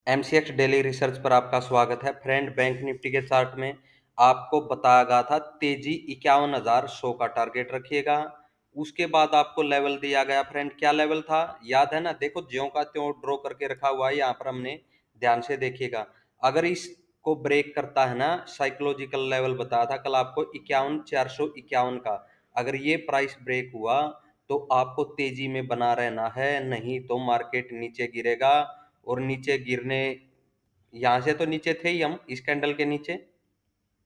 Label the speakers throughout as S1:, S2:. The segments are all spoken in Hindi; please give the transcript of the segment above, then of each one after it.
S1: एमसीएक्स डेली रिसर्च पर आपका स्वागत है फ्रेंड। बैंक निफ्टी के चार्ट में आपको बताया गया था तेजी 51,100 का टारगेट रखिएगा। उसके बाद आपको लेवल दिया गया फ्रेंड, क्या लेवल था याद है ना? देखो ज्यों का त्यों ड्रॉ करके रखा हुआ है यहाँ पर, हमने ध्यान से देखिएगा। अगर इसको ब्रेक करता है ना, साइकोलॉजिकल लेवल बताया था कल आपको 51,451 का, अगर ये प्राइस ब्रेक हुआ तो आपको तेजी में बना रहना है, नहीं तो मार्केट नीचे गिरेगा। और नीचे गिरने, यहां से तो नीचे थे ही हम, इस कैंडल के नीचे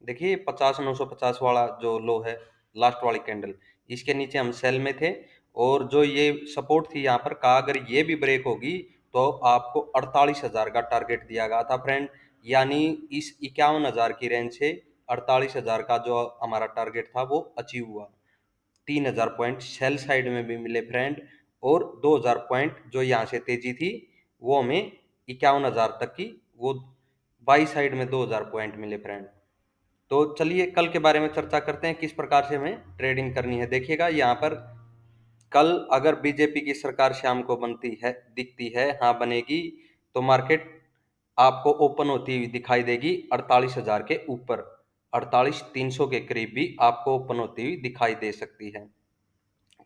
S1: देखिए 50,950 वाला जो लो है, लास्ट वाली कैंडल, इसके नीचे हम सेल में थे। और जो ये सपोर्ट थी यहाँ पर का, अगर ये भी ब्रेक होगी तो आपको 48,000 का टारगेट दिया गया था फ्रेंड। यानी इस 51,000 की रेंज से 48,000 का जो हमारा टारगेट था वो अचीव हुआ। 3,000 पॉइंट सेल साइड में भी मिले फ्रेंड, और 2,000 पॉइंट जो यहाँ से तेजी थी वो हमें 51,000 तक की, वो बाई साइड में 2,000 पॉइंट मिले फ्रेंड। तो चलिए कल के बारे में चर्चा करते हैं, किस प्रकार से हमें ट्रेडिंग करनी है। देखिएगा यहाँ पर कल अगर बीजेपी की सरकार शाम को बनती है, दिखती है, हाँ बनेगी, तो मार्केट आपको ओपन होती हुई दिखाई देगी 48,000 के ऊपर। 48,300 के करीब भी आपको ओपन होती हुई दिखाई दे सकती है।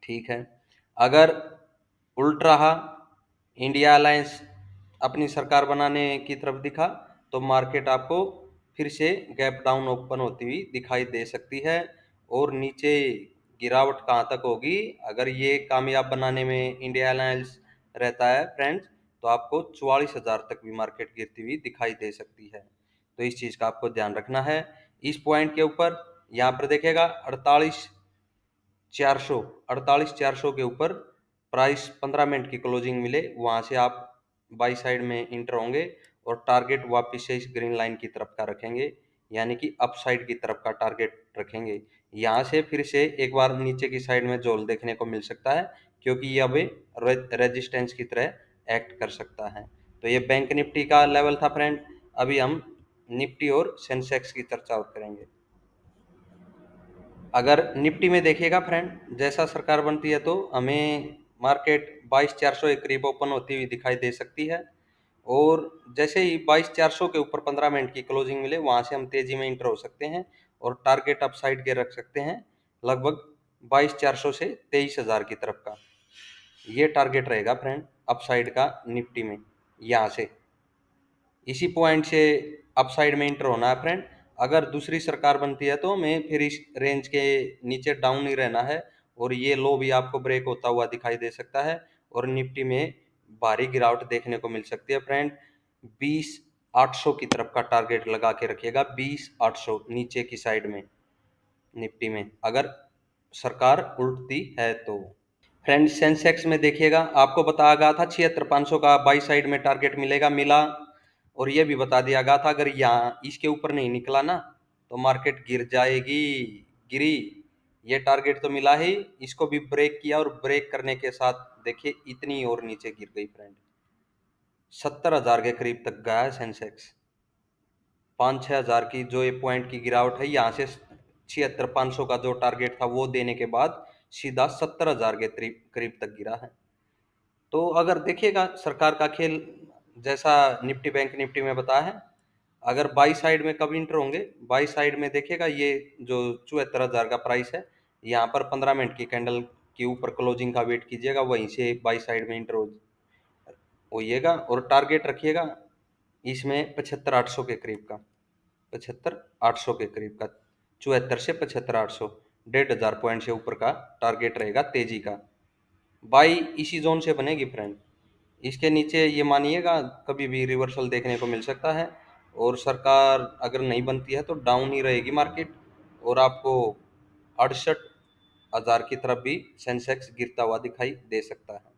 S1: ठीक है। अगर उल्ट रहा, इंडिया अलायंस अपनी सरकार बनाने की तरफ दिखा, तो मार्केट आपको फिर से गैप डाउन ओपन होती हुई दिखाई दे सकती है। और नीचे गिरावट कहाँ तक होगी, अगर ये कामयाब बनाने में इंडिया अलायंस रहता है फ्रेंड्स, तो आपको 44,000 तक भी मार्केट गिरती हुई दिखाई दे सकती है। तो इस चीज़ का आपको ध्यान रखना है। इस पॉइंट के ऊपर यहाँ पर देखेगा 48,400, 48,400 के ऊपर प्राइस 15 मिनट की क्लोजिंग मिले, वहां से आप बाई साइड में इंटर होंगे और टारगेट वापस से इस ग्रीन लाइन की तरफ का रखेंगे, यानी कि अप साइड की तरफ का टारगेट रखेंगे। यहाँ से फिर से एक बार नीचे की साइड में जोल देखने को मिल सकता है, क्योंकि ये अभी रेजिस्टेंस की तरह एक्ट कर सकता है। तो ये बैंक निफ्टी का लेवल था फ्रेंड। अभी हम निफ्टी और सेंसेक्स की चर्चा और करेंगे। अगर निफ्टी में देखिएगा फ्रेंड, जैसा सरकार बनती है तो हमें मार्केट 22,400 के करीब ओपन होती हुई दिखाई दे सकती है। और जैसे ही 22,400 के ऊपर 15 मिनट की क्लोजिंग मिले, वहां से हम तेजी में इंटर हो सकते हैं और टारगेट अप साइड के रख सकते हैं, लगभग 22,400 से 23,000 की तरफ का। ये टारगेट रहेगा फ्रेंड अप साइड का निफ्टी में। यहाँ से इसी पॉइंट से अपसाइड में इंटर होना है फ्रेंड। अगर दूसरी सरकार बनती है तो हमें फिर इस रेंज के नीचे डाउन ही रहना है, और ये लो भी आपको ब्रेक होता हुआ दिखाई दे सकता है, और निफ्टी में भारी गिरावट देखने को मिल सकती है फ्रेंड। 20,800 की तरफ का टारगेट लगा के रखिएगा, 20,800 नीचे की साइड में निफ्टी में, अगर सरकार उल्टती है तो। फ्रेंड सेंसेक्स में देखिएगा, आपको बताया गया था 76,500 का बाई साइड में टारगेट मिलेगा, मिला। और ये भी बता दिया गया था अगर यहाँ इसके ऊपर नहीं निकला ना तो मार्केट गिर जाएगी, गिरी। ये टारगेट तो मिला ही, इसको भी ब्रेक किया, और ब्रेक करने के साथ देखिए इतनी और नीचे गिर गई फ्रेंड। 70,000 के करीब तक गया है सेंसेक्स। 5-6 हज़ार की जो ये पॉइंट की गिरावट है, यहाँ से 76,500 का जो टारगेट था वो देने के बाद सीधा 70,000 के करीब करीब तक गिरा है। तो अगर देखिएगा सरकार का खेल, जैसा निफ्टी बैंक निफ्टी में बताया है, अगर बाई साइड में कब इंटर होंगे, बाई साइड में देखिएगा ये जो 74,000 का प्राइस है, यहाँ पर 15 मिनट की कैंडल के ऊपर क्लोजिंग का वेट कीजिएगा, वहीं से बाई साइड में इंटर होइएगा, और टारगेट रखिएगा इसमें 75,800 के करीब का, 75,800 के करीब का, 74 से 75,800, 1,500 पॉइंट से ऊपर का टारगेट रहेगा तेजी का। बाई इसी जोन से बनेगी फ्रेंड, इसके नीचे ये मानिएगा कभी भी रिवर्सल देखने को मिल सकता है। और सरकार अगर नहीं बनती है तो डाउन ही रहेगी मार्केट, और आपको 68,000 की तरफ भी सेंसेक्स गिरता हुआ दिखाई दे सकता है।